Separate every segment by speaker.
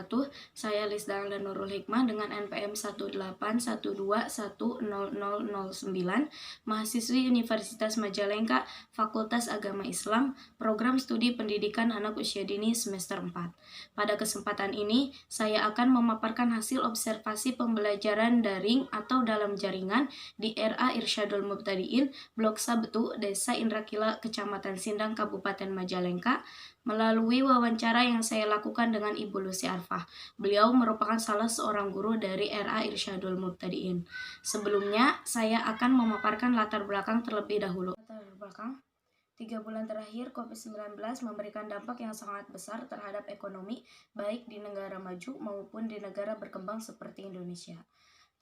Speaker 1: wabarakatuh. Saya Lisda Nurul Hikmah dengan NPM 181210009, mahasiswi Universitas Majalengka, Fakultas Agama Islam, Program Studi Pendidikan Anak Usia Dini semester 4. Pada kesempatan ini, saya akan memaparkan hasil observasi pembelajaran daring atau dalam jaringan di RA Irsyadul Mubtadiin, Blok Sabetu, Desa Indrakila, Kecamatan Sindang, Kabupaten Majalengka, melalui wawancara yang saya lakukan dengan Ibu Lucy Arfah. Beliau merupakan salah seorang guru dari RA Irsyadul Mubtadiin. Sebelumnya, saya akan memaparkan latar belakang terlebih dahulu. Latar belakang, 3 bulan terakhir COVID-19 memberikan dampak yang sangat besar terhadap ekonomi, baik di negara maju maupun di negara berkembang seperti Indonesia.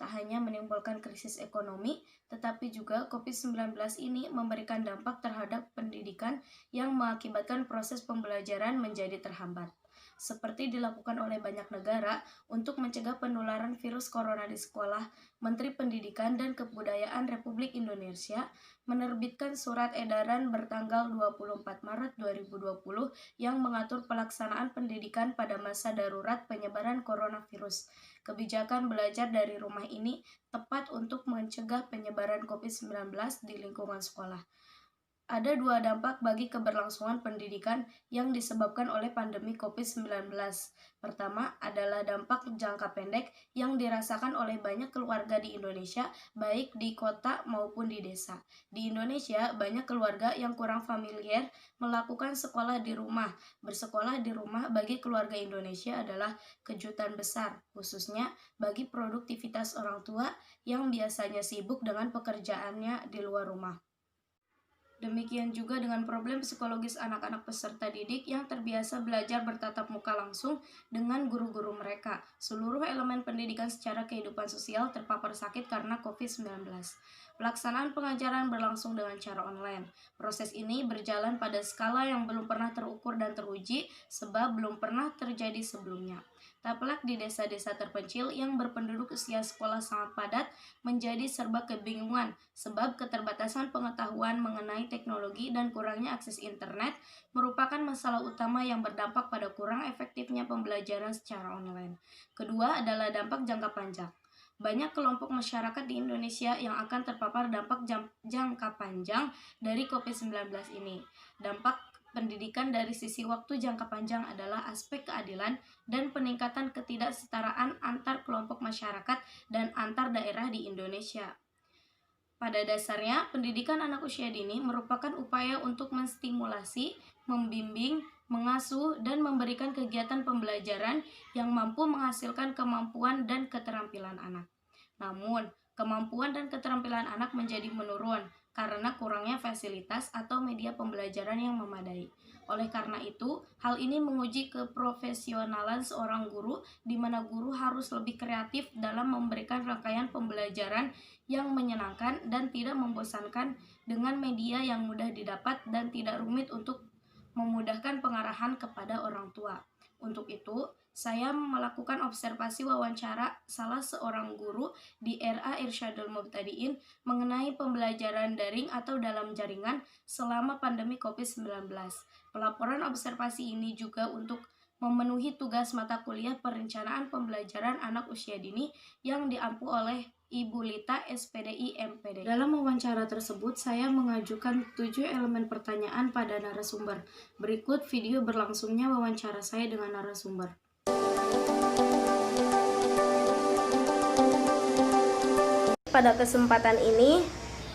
Speaker 1: Tak hanya menimbulkan krisis ekonomi, tetapi juga COVID-19 ini memberikan dampak terhadap pendidikan yang mengakibatkan proses pembelajaran menjadi terhambat. Seperti dilakukan oleh banyak negara untuk mencegah penularan virus corona di sekolah, Menteri Pendidikan dan Kebudayaan Republik Indonesia menerbitkan surat edaran bertanggal 24 Maret 2020 yang mengatur pelaksanaan pendidikan pada masa darurat penyebaran coronavirus. Kebijakan belajar dari rumah ini tepat untuk mencegah penyebaran COVID-19 di lingkungan sekolah. Ada 2 dampak bagi keberlangsungan pendidikan yang disebabkan oleh pandemi COVID-19. Pertama adalah dampak jangka pendek yang dirasakan oleh banyak keluarga di Indonesia, baik di kota maupun di desa. Di Indonesia, banyak keluarga yang kurang familiar melakukan sekolah di rumah. Bersekolah di rumah bagi keluarga Indonesia adalah kejutan besar, khususnya bagi produktivitas orang tua yang biasanya sibuk dengan pekerjaannya di luar rumah. Demikian juga dengan problem psikologis anak-anak peserta didik yang terbiasa belajar bertatap muka langsung dengan guru-guru mereka. Seluruh elemen pendidikan secara kehidupan sosial terpapar sakit karena COVID-19. Pelaksanaan pengajaran berlangsung dengan cara online. Proses ini berjalan pada skala yang belum pernah terukur dan teruji sebab belum pernah terjadi sebelumnya. Tak pelak di desa-desa terpencil yang berpenduduk usia sekolah sangat padat menjadi serba kebingungan sebab keterbatasan pengetahuan mengenai teknologi dan kurangnya akses internet merupakan masalah utama yang berdampak pada kurang efektifnya pembelajaran secara online. Kedua adalah dampak jangka panjang. Banyak kelompok masyarakat di Indonesia yang akan terpapar dampak jangka panjang dari COVID-19 ini. Dampak pendidikan dari sisi waktu jangka panjang adalah aspek keadilan dan peningkatan ketidaksetaraan antar kelompok masyarakat dan antar daerah di Indonesia. Pada dasarnya, pendidikan anak usia dini merupakan upaya untuk menstimulasi, membimbing, mengasuh, dan memberikan kegiatan pembelajaran yang mampu menghasilkan kemampuan dan keterampilan anak. Namun, kemampuan dan keterampilan anak menjadi menurun karena kurangnya fasilitas atau media pembelajaran yang memadai. Oleh karena itu, hal ini menguji keprofesionalan seorang guru, di mana guru harus lebih kreatif dalam memberikan rangkaian pembelajaran yang menyenangkan dan tidak membosankan dengan media yang mudah didapat dan tidak rumit untuk memudahkan pengarahan kepada orang tua. Untuk itu, saya melakukan observasi wawancara salah seorang guru di RA Irsyadul Mubtadiin mengenai pembelajaran daring atau dalam jaringan selama pandemi COVID-19. Pelaporan observasi ini juga untuk memenuhi tugas mata kuliah perencanaan pembelajaran anak usia dini yang diampu oleh Ibu Lita, SPDI MPD. Dalam wawancara tersebut, saya mengajukan 7 elemen pertanyaan pada narasumber. Berikut video berlangsungnya wawancara saya dengan narasumber. Pada kesempatan ini,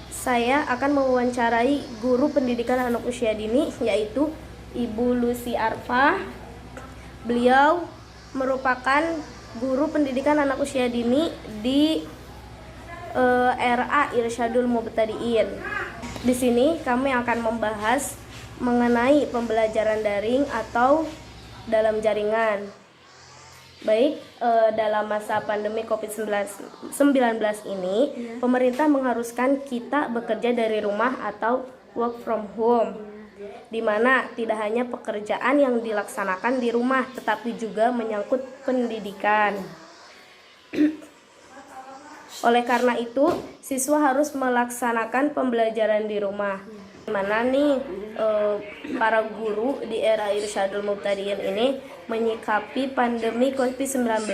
Speaker 1: saya akan mewawancarai guru pendidikan anak usia dini, yaitu Ibu Lucy Arfah. Beliau merupakan guru pendidikan anak usia dini di RA Irsyadul Mubtadiin. Di sini kami akan membahas mengenai pembelajaran daring atau dalam jaringan. Baik, dalam masa pandemi COVID-19 ini, pemerintah mengharuskan kita bekerja dari rumah atau work from home, di mana tidak hanya pekerjaan yang dilaksanakan di rumah, tetapi juga menyangkut pendidikan. Oleh karena itu, siswa harus melaksanakan pembelajaran di rumah.
Speaker 2: Mana nih para guru di era Irsyadul Mubtadiin ini menyikapi pandemi COVID-19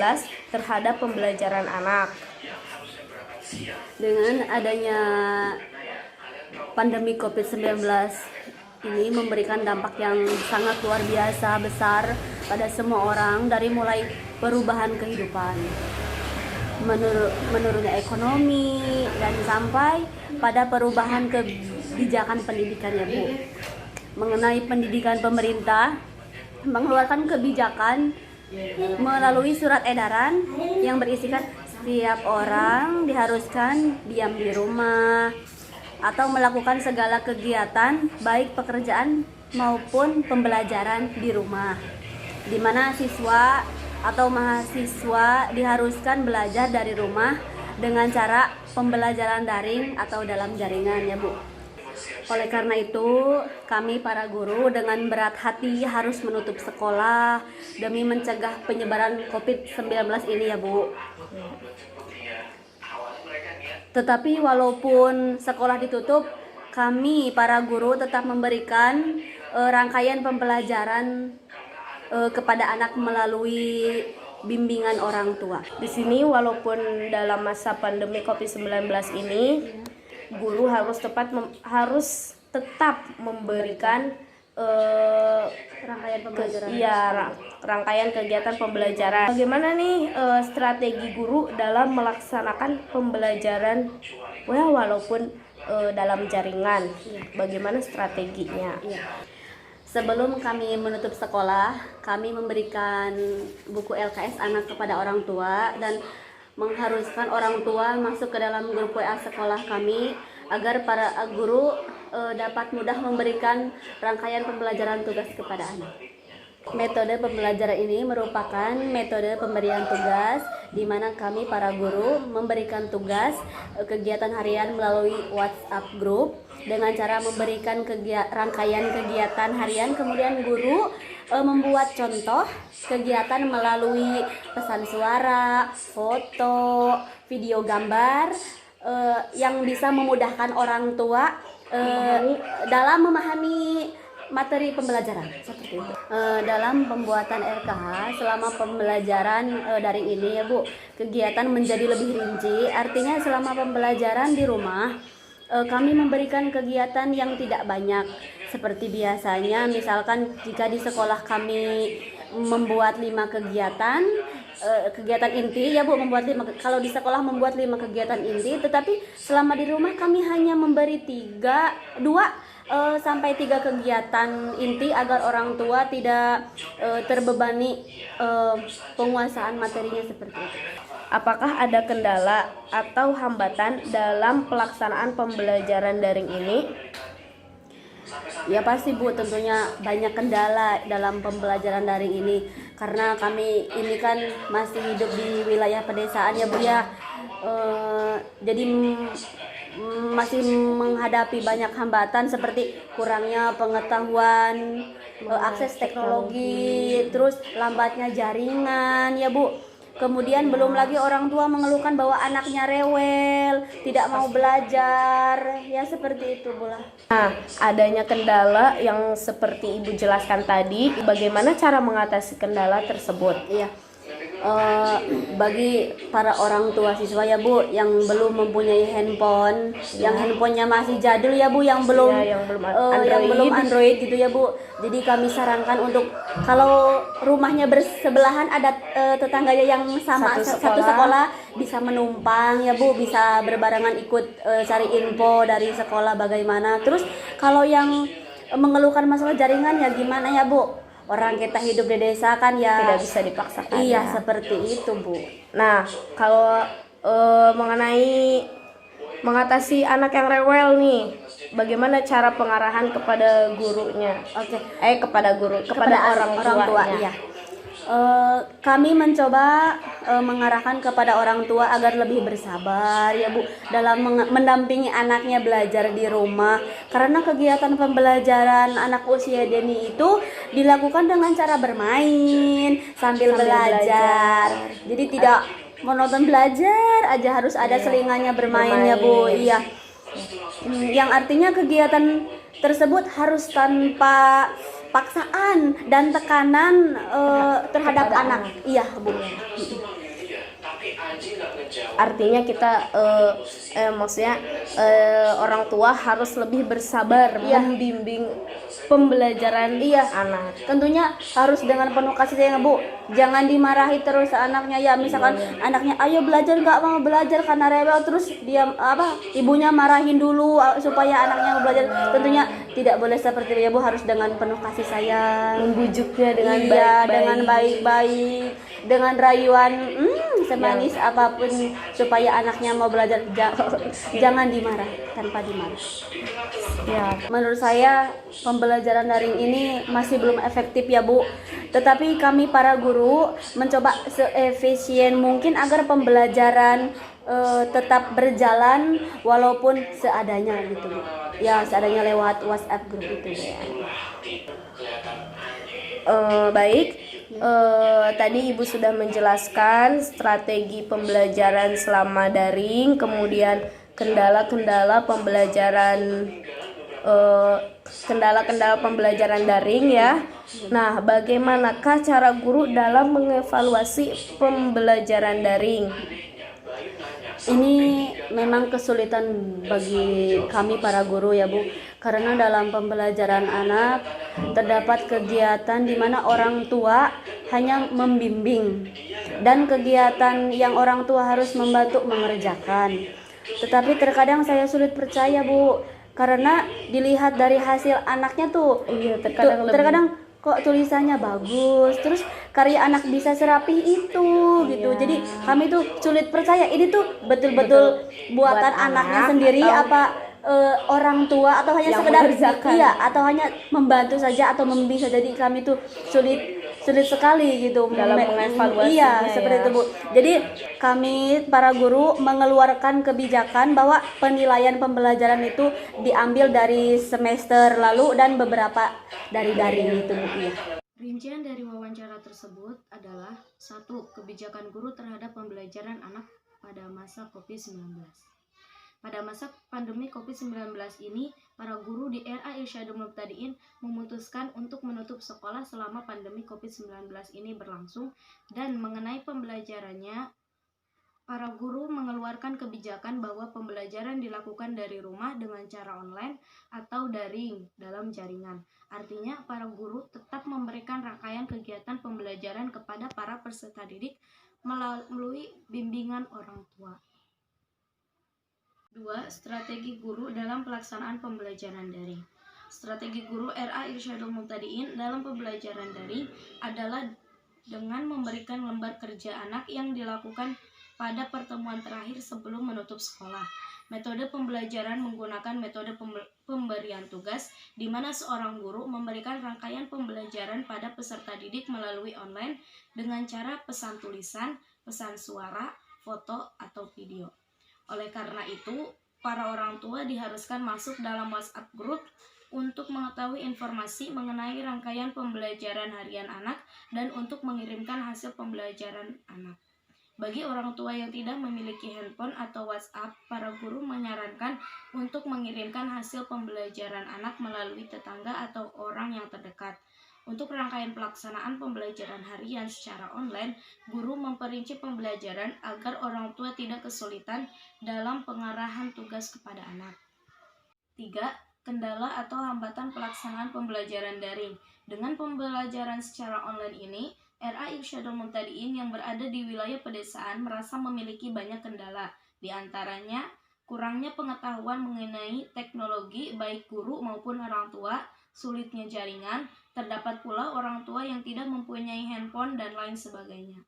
Speaker 2: terhadap pembelajaran anak?
Speaker 3: Dengan adanya pandemi COVID-19 ini memberikan dampak yang sangat luar biasa besar pada semua orang, dari mulai perubahan kehidupan, menurunnya ekonomi, dan sampai pada perubahan kebijakan pendidikan ya Bu. Mengenai pendidikan, pemerintah mengeluarkan kebijakan melalui surat edaran yang berisikan setiap orang diharuskan diam di rumah atau melakukan segala kegiatan baik pekerjaan maupun pembelajaran di rumah, di mana siswa atau mahasiswa diharuskan belajar dari rumah dengan cara pembelajaran daring atau dalam jaringan ya Bu. Oleh karena itu, kami para guru dengan berat hati harus menutup sekolah demi mencegah penyebaran COVID-19 ini ya Bu. Tetapi walaupun sekolah ditutup, kami para guru tetap memberikan rangkaian pembelajaran kepada anak melalui bimbingan orang tua.
Speaker 2: Di sini walaupun dalam masa pandemi COVID-19 ini, guru harus tetap memberikan
Speaker 3: Rangkaian pembelajaran.
Speaker 2: Rangkaian kegiatan pembelajaran. Bagaimana nih strategi guru dalam melaksanakan pembelajaran walaupun dalam jaringan? Bagaimana strateginya?
Speaker 3: Sebelum kami menutup sekolah, kami memberikan buku LKS anak kepada orang tua dan mengharuskan orang tua masuk ke dalam grup WA sekolah kami agar para guru dapat mudah memberikan rangkaian pembelajaran tugas kepada anak. Metode pembelajaran ini merupakan metode pemberian tugas di mana kami para guru memberikan tugas kegiatan harian melalui WhatsApp group dengan cara memberikan rangkaian kegiatan harian, kemudian guru membuat contoh kegiatan melalui pesan suara, foto, video gambar yang bisa memudahkan orang tua dalam memahami materi pembelajaran seperti itu. Dalam pembuatan RKH selama pembelajaran daring ini ya Bu, kegiatan menjadi lebih rinci. Artinya selama pembelajaran di rumah kami memberikan kegiatan yang tidak banyak seperti biasanya. Misalkan jika di sekolah kami membuat 5 kegiatan inti ya Bu, kalau di sekolah membuat 5 kegiatan inti, tetapi selama di rumah kami hanya memberi 2 sampai 3 kegiatan inti agar orang tua tidak terbebani penguasaan materinya seperti itu.
Speaker 2: Apakah ada kendala atau hambatan dalam pelaksanaan pembelajaran daring ini?
Speaker 3: Ya pasti Bu, tentunya banyak kendala dalam pembelajaran daring ini karena kami ini kan masih hidup di wilayah pedesaan ya Bu ya. Jadi masih menghadapi banyak hambatan seperti kurangnya pengetahuan, akses teknologi, terus lambatnya jaringan ya Bu. Kemudian belum lagi orang tua mengeluhkan bahwa anaknya rewel, tidak mau belajar, ya seperti itu Bu.
Speaker 2: Nah, adanya kendala yang seperti Ibu jelaskan tadi, bagaimana cara mengatasi kendala tersebut?
Speaker 3: Iya. Bagi para orang tua siswa ya Bu yang belum mempunyai handphone, yang handphonenya masih jadul ya Bu, yang belum Android gitu ya Bu. Jadi kami sarankan untuk kalau rumahnya bersebelahan ada tetangganya yang sama satu sekolah bisa menumpang ya Bu, bisa berbarengan ikut cari info dari sekolah bagaimana. Terus kalau yang mengeluhkan masalah jaringan ya gimana ya Bu? Orang kita hidup di desa kan ya
Speaker 2: tidak bisa dipaksakan.
Speaker 3: Iya ya. Seperti itu Bu.
Speaker 2: Nah, kalau mengenai mengatasi anak yang rewel nih, bagaimana cara pengarahan kepada gurunya? Kepada orang tua.
Speaker 3: Iya. Kami mencoba mengarahkan kepada orang tua agar lebih bersabar ya Bu dalam mendampingi anaknya belajar di rumah, karena kegiatan pembelajaran anak usia dini itu dilakukan dengan cara bermain sambil belajar. Jadi tidak monoton belajar aja, harus ada selingannya bermain ya Bu. Iya. Yang artinya kegiatan tersebut harus tanpa paksaan dan tekanan terhadap anak. Iya, Bu.
Speaker 2: Artinya kita maksudnya orang tua harus lebih bersabar membimbing pembelajaran anak.
Speaker 3: Tentunya harus dengan penuh kasih sayang, Bu. Jangan dimarahi terus anaknya ya. Misalkan anaknya ayo belajar, nggak mau belajar karena rewel, terus dia ibunya marahin dulu supaya anaknya mau belajar. Tentunya tidak boleh seperti itu ya, Bu. Harus dengan penuh kasih sayang,
Speaker 2: Membujuknya dengan
Speaker 3: dengan baik-baik, dengan rayuan semanis apapun supaya anaknya mau belajar. Jangan dimarah, tanpa dimarah.
Speaker 2: Ya,
Speaker 3: Menurut saya pembelajaran daring ini masih belum efektif ya, Bu. Tetapi kami para guru mencoba seefisien mungkin agar pembelajaran tetap berjalan walaupun seadanya gitu, Bu. Ya, seadanya lewat WhatsApp grup itu, Bu, ya.
Speaker 2: baik. Tadi Ibu sudah menjelaskan strategi pembelajaran selama daring, kemudian kendala-kendala pembelajaran daring ya. Nah, bagaimanakah cara guru dalam mengevaluasi pembelajaran daring?
Speaker 3: Ini memang kesulitan bagi kami para guru ya, Bu, karena dalam pembelajaran anak terdapat kegiatan di mana orang tua hanya membimbing dan kegiatan yang orang tua harus membantu mengerjakan. Tetapi terkadang saya sulit percaya, Bu, karena dilihat dari hasil anaknya tuh, terkadang kok tulisannya bagus, terus karya anak bisa serapih itu gitu. Jadi kami tuh sulit percaya ini tuh betul-betul buatan anaknya sendiri apa orang tua atau hanya sekedar atau hanya membantu saja atau membimbing saja. Jadi kami tuh sulit sekali gitu
Speaker 2: dalam mengevaluasinya.
Speaker 3: Seperti itu, Bu. Jadi kami para guru mengeluarkan kebijakan bahwa penilaian pembelajaran itu diambil dari semester lalu dan beberapa dari daring itu, Bu. Iya.
Speaker 1: Rincian dari wawancara tersebut adalah 1. Kebijakan guru terhadap pembelajaran anak pada masa COVID-19. Pada masa pandemi COVID-19 ini, para guru di RA Irsyadul Mubtadiin memutuskan untuk menutup sekolah selama pandemi COVID-19 ini berlangsung, dan mengenai pembelajarannya, para guru mengeluarkan kebijakan bahwa pembelajaran dilakukan dari rumah dengan cara online atau daring dalam jaringan. Artinya, para guru tetap memberikan rangkaian kegiatan pembelajaran kepada para peserta didik melalui bimbingan orang tua. 2. Strategi guru dalam pelaksanaan pembelajaran daring. Strategi guru RA Irsyadul Mubtadiin dalam pembelajaran daring adalah dengan memberikan lembar kerja anak yang dilakukan pada pertemuan terakhir sebelum menutup sekolah. Metode pembelajaran menggunakan metode pemberian tugas, di mana seorang guru memberikan rangkaian pembelajaran pada peserta didik melalui online dengan cara pesan tulisan, pesan suara, foto, atau video. Oleh karena itu, para orang tua diharuskan masuk dalam WhatsApp group untuk mengetahui informasi mengenai rangkaian pembelajaran harian anak dan untuk mengirimkan hasil pembelajaran anak. Bagi orang tua yang tidak memiliki handphone atau WhatsApp, para guru menyarankan untuk mengirimkan hasil pembelajaran anak melalui tetangga atau orang yang terdekat. Untuk rangkaian pelaksanaan pembelajaran harian secara online, guru memperinci pembelajaran agar orang tua tidak kesulitan dalam pengarahan tugas kepada anak. 3. Kendala atau hambatan pelaksanaan pembelajaran daring. Dengan pembelajaran secara online ini, RA Irsyadul Mubtadiin yang berada di wilayah pedesaan merasa memiliki banyak kendala. Di antaranya, kurangnya pengetahuan mengenai teknologi baik guru maupun orang tua, sulitnya jaringan, terdapat pula orang tua yang tidak mempunyai handphone dan lain sebagainya.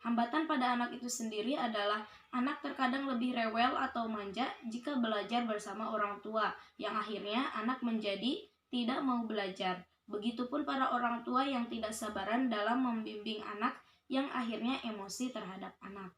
Speaker 1: Hambatan pada anak itu sendiri adalah anak terkadang lebih rewel atau manja jika belajar bersama orang tua, yang akhirnya anak menjadi tidak mau belajar. Begitupun para orang tua yang tidak sabaran dalam membimbing anak, yang akhirnya emosi terhadap anak.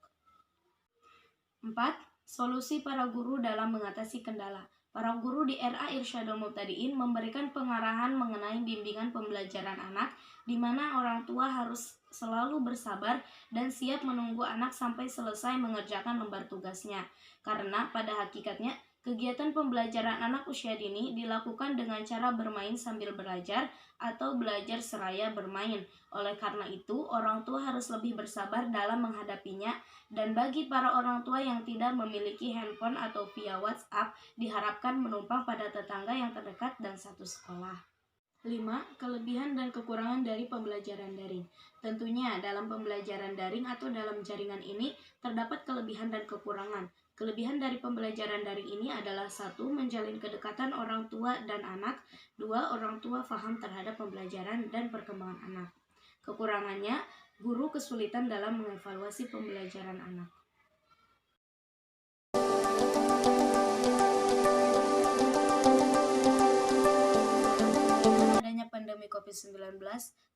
Speaker 1: 4. Solusi para guru dalam mengatasi kendala. Para guru di RA Irsyadul Mubtadiin memberikan pengarahan mengenai bimbingan pembelajaran anak, di mana orang tua harus selalu bersabar dan siap menunggu anak sampai selesai mengerjakan lembar tugasnya. Karena pada hakikatnya Kegiatan pembelajaran anak usia dini dilakukan dengan cara bermain sambil belajar atau belajar seraya bermain. Oleh karena itu, orang tua harus lebih bersabar dalam menghadapinya, dan bagi para orang tua yang tidak memiliki handphone atau via WhatsApp, diharapkan menumpang pada tetangga yang terdekat dan satu sekolah. 5. Kelebihan dan kekurangan dari pembelajaran daring. Tentunya dalam pembelajaran daring atau dalam jaringan ini terdapat kelebihan dan kekurangan. Kelebihan dari pembelajaran daring ini adalah 1. Menjalin kedekatan orang tua dan anak. 2. Orang tua paham terhadap pembelajaran dan perkembangan anak. Kekurangannya, guru kesulitan dalam mengevaluasi pembelajaran anak. Pandemi COVID-19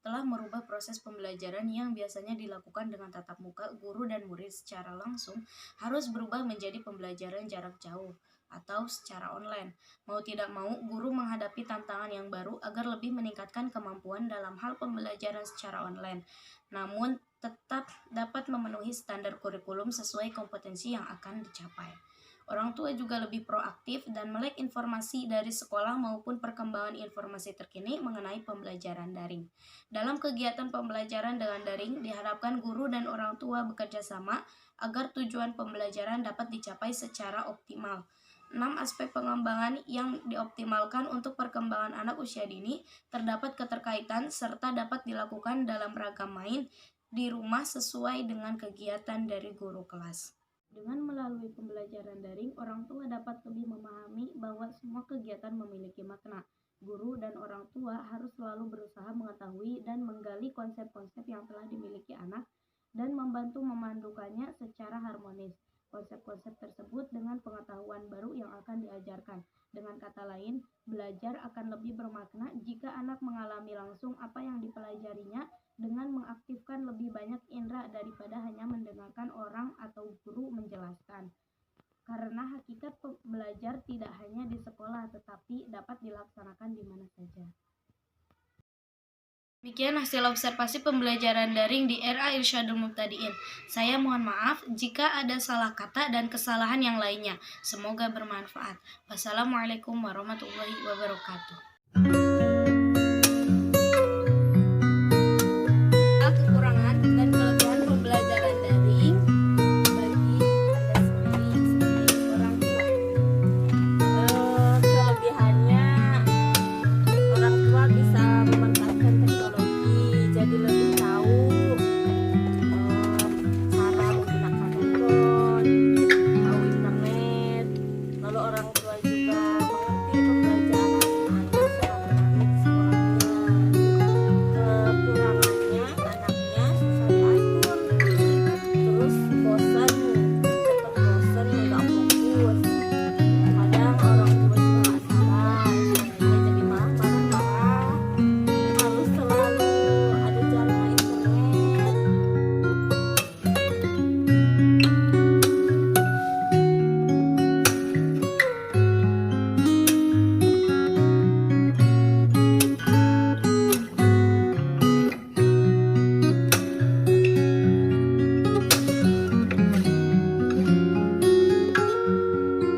Speaker 1: telah merubah proses pembelajaran yang biasanya dilakukan dengan tatap muka. Guru dan murid secara langsung harus berubah menjadi pembelajaran jarak jauh atau secara online. Mau tidak mau, guru menghadapi tantangan yang baru agar lebih meningkatkan kemampuan dalam hal pembelajaran secara online, namun tetap dapat memenuhi standar kurikulum sesuai kompetensi yang akan dicapai. Orang tua juga lebih proaktif dan melek informasi dari sekolah maupun perkembangan informasi terkini mengenai pembelajaran daring. Dalam kegiatan pembelajaran dengan daring, diharapkan guru dan orang tua bekerja sama agar tujuan pembelajaran dapat dicapai secara optimal. 6 aspek pengembangan yang dioptimalkan untuk perkembangan anak usia dini terdapat keterkaitan serta dapat dilakukan dalam ragam main di rumah sesuai dengan kegiatan dari guru kelas. Dengan melalui pembelajaran daring, orang tua dapat lebih memahami bahwa semua kegiatan memiliki makna. Guru dan orang tua harus selalu berusaha mengetahui dan menggali konsep-konsep yang telah dimiliki anak dan membantu memandukannya secara harmonis. Konsep-konsep tersebut dengan pengetahuan baru yang akan diajarkan. Dengan kata lain, belajar akan lebih bermakna jika anak mengalami langsung apa yang dipelajarinya dengan mengaktifkan lebih banyak indera daripada hanya mendengarkan orang atau guru menjelaskan. Karena hakikat belajar tidak hanya di sekolah tetapi dapat dilaksanakan di mana saja. Demikian hasil observasi pembelajaran daring di era Irsyadul Mubtadiin. Saya mohon maaf jika ada salah kata dan kesalahan yang lainnya. Semoga bermanfaat. Wassalamualaikum warahmatullahi wabarakatuh.